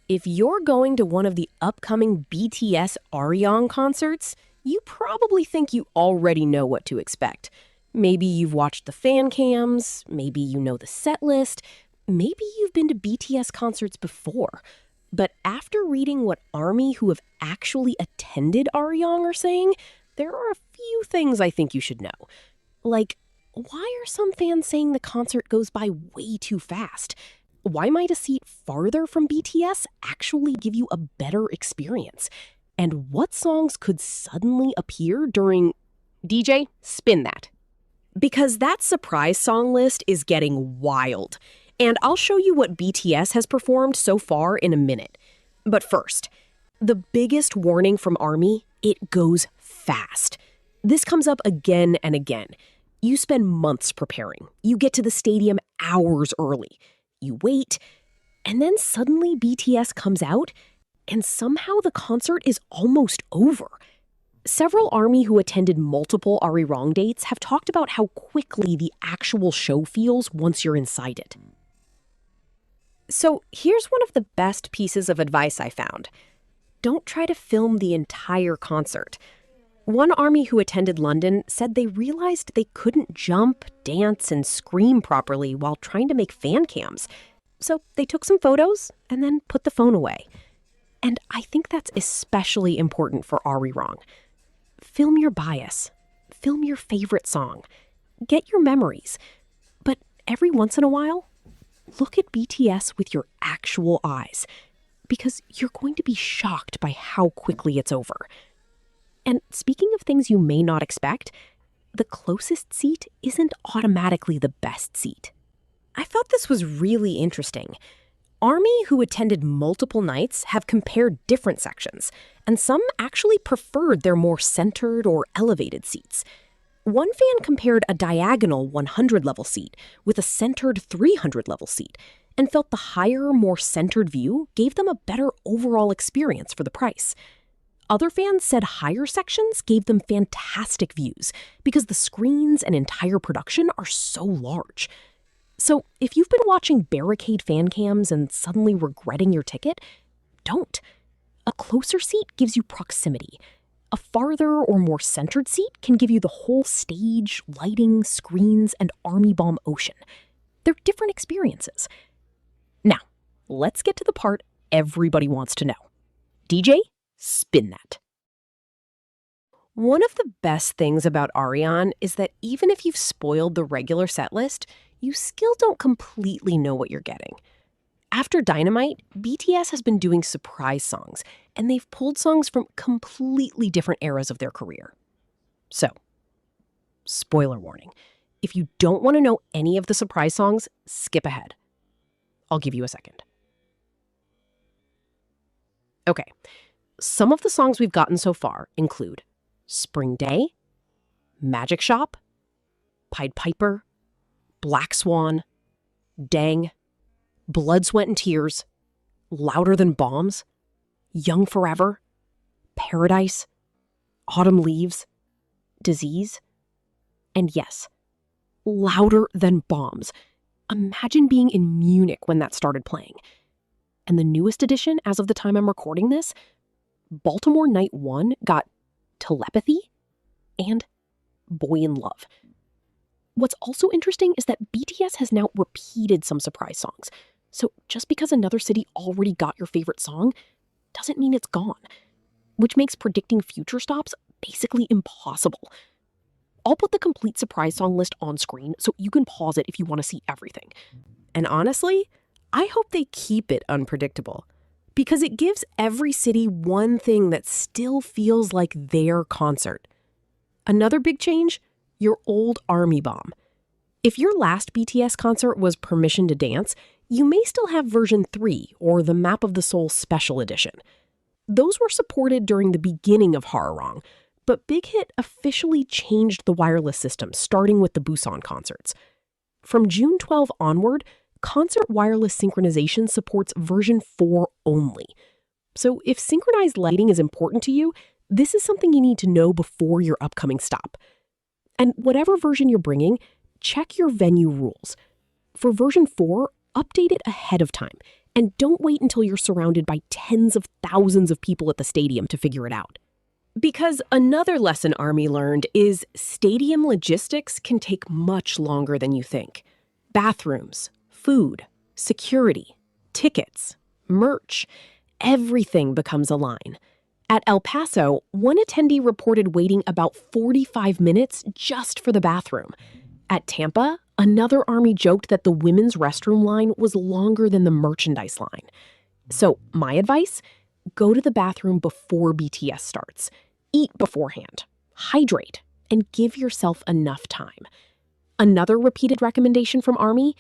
If you're going to one of the upcoming BTS ARIRANG concerts, you probably think you already know what to expect. Maybe you've watched the fan cams, maybe you know the set list, maybe you've been to BTS concerts before. But after reading what ARMY who have actually attended ARIRANG are saying, there are a few things I think you should know. Like, why are some fans saying the concert goes by way too fast? Why might a seat farther from BTS actually give you a better experience? And what songs could suddenly appear during... DJ, spin that. Because that surprise song list is getting wild. And I'll show you what BTS has performed so far in a minute. But first, the biggest warning from ARMY, it goes fast. This comes up again and again. You spend months preparing. You get to the stadium hours early. You wait, and then suddenly BTS comes out, and somehow the concert is almost over. Several ARMY who attended multiple ARIRANG dates have talked about how quickly the actual show feels once you're inside it. So here's one of the best pieces of advice I found. Don't try to film the entire concert. One ARMY who attended London said they realized they couldn't jump, dance, and scream properly while trying to make fan cams. So they took some photos and then put the phone away. And I think that's especially important for ARIRANG. Film your bias. Film your favorite song. Get your memories. But every once in a while, look at BTS with your actual eyes, because you're going to be shocked by how quickly it's over. And speaking of things you may not expect, the closest seat isn't automatically the best seat. I thought this was really interesting. ARMY who attended multiple nights have compared different sections, and some actually preferred their more centered or elevated seats. One fan compared a diagonal 100-level seat with a centered 300-level seat and felt the higher, more centered view gave them a better overall experience for the price. Other fans said higher sections gave them fantastic views because the screens and entire production are so large. So if you've been watching barricade fan cams and suddenly regretting your ticket, don't. A closer seat gives you proximity. A farther or more centered seat can give you the whole stage, lighting, screens, and ARMY bomb ocean. They're different experiences. Now, let's get to the part everybody wants to know. DJ, spin that. One of the best things about ARIRANG is that even if you've spoiled the regular set list, you still don't completely know what you're getting. After Dynamite, BTS has been doing surprise songs, and they've pulled songs from completely different eras of their career. So, spoiler warning. If you don't want to know any of the surprise songs, skip ahead. I'll give you a second. Okay, some of the songs we've gotten so far include Spring Day, Magic Shop, Pied Piper, Black Swan, Dang, Blood, Sweat, and Tears, Louder Than Bombs, Young Forever, Paradise, Autumn Leaves, Disease, and yes, Louder Than Bombs. Imagine being in Munich when that started playing. And the newest edition, as of the time I'm recording this, Baltimore Night 1 got Telepathy and Boy in Love. What's also interesting is that BTS has now repeated some surprise songs. So just because another city already got your favorite song doesn't mean it's gone, which makes predicting future stops basically impossible. I'll put the complete surprise song list on screen so you can pause it if you want to see everything. And honestly, I hope they keep it unpredictable, because it gives every city one thing that still feels like their concert. Another big change? Your old ARMY bomb. If your last BTS concert was Permission to Dance, you may still have version 3 or the Map of the Soul Special Edition. Those were supported during the beginning of ARIRANG, but Big Hit officially changed the wireless system starting with the Busan concerts. From June 12 onward, concert wireless synchronization supports version 4 only. So if synchronized lighting is important to you, this is something you need to know before your upcoming stop. And whatever version you're bringing, check your venue rules. For version 4, update it ahead of time And don't wait until you're surrounded by tens of thousands of people at the stadium to figure it out. Because another lesson Army learned is stadium logistics can take much longer than you think. Bathrooms, food, security, tickets, merch, everything becomes a line. At El Paso, one attendee reported waiting about 45 minutes just for the bathroom. At Tampa, another Army joked that the women's restroom line was longer than the merchandise line. So, my advice? Go to the bathroom before BTS starts. Eat beforehand, hydrate, and give yourself enough time. Another repeated recommendation from Army: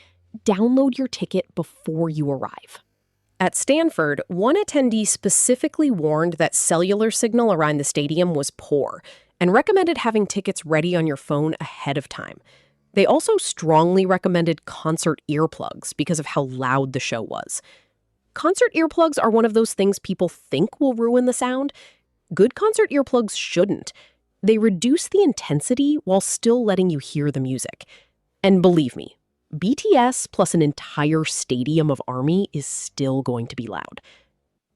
download your ticket before you arrive. At Stanford, one attendee specifically warned that cellular signal around the stadium was poor and recommended having tickets ready on your phone ahead of time. They also strongly recommended concert earplugs because of how loud the show was. Concert earplugs are one of those things people think will ruin the sound. Good concert earplugs shouldn't. They reduce the intensity while still letting you hear the music. And believe me, BTS plus an entire stadium of Army is still going to be loud.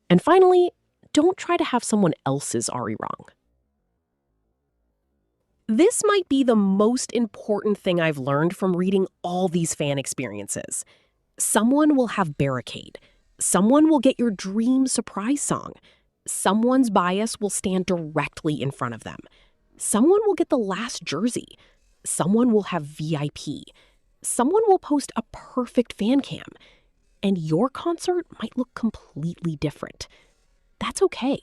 And finally, don't try to have someone else's ARIRANG. This might be the most important thing I've learned from reading all these fan experiences. Someone will have Barricade. Someone will get your dream surprise song. Someone's bias will stand directly in front of them. Someone will get the last jersey. Someone will have VIP. Someone will post a perfect fan cam. And your concert might look completely different. That's okay.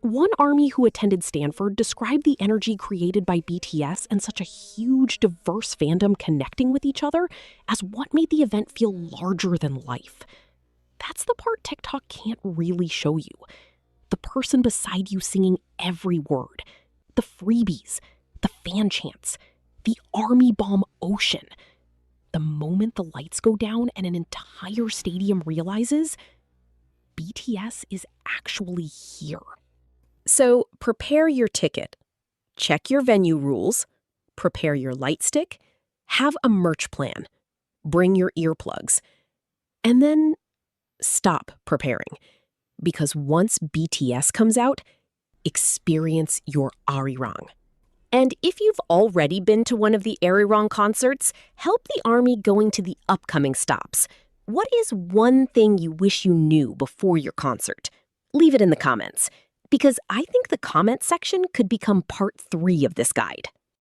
One Army who attended Stanford described the energy created by BTS and such a huge, diverse fandom connecting with each other as what made the event feel larger than life. That's the part TikTok can't really show you. The person beside you singing every word, the freebies, the fan chants, the Army bomb ocean. The moment the lights go down and an entire stadium realizes BTS is actually here. So prepare your ticket, check your venue rules, prepare your light stick, have a merch plan, bring your earplugs, and then stop preparing. Because once BTS comes out, experience your ARIRANG. And if you've already been to one of the ARIRANG concerts, help the Army going to the upcoming stops. What is one thing you wish you knew before your concert? Leave it in the comments, because I think the comment section could become part 3 of this guide.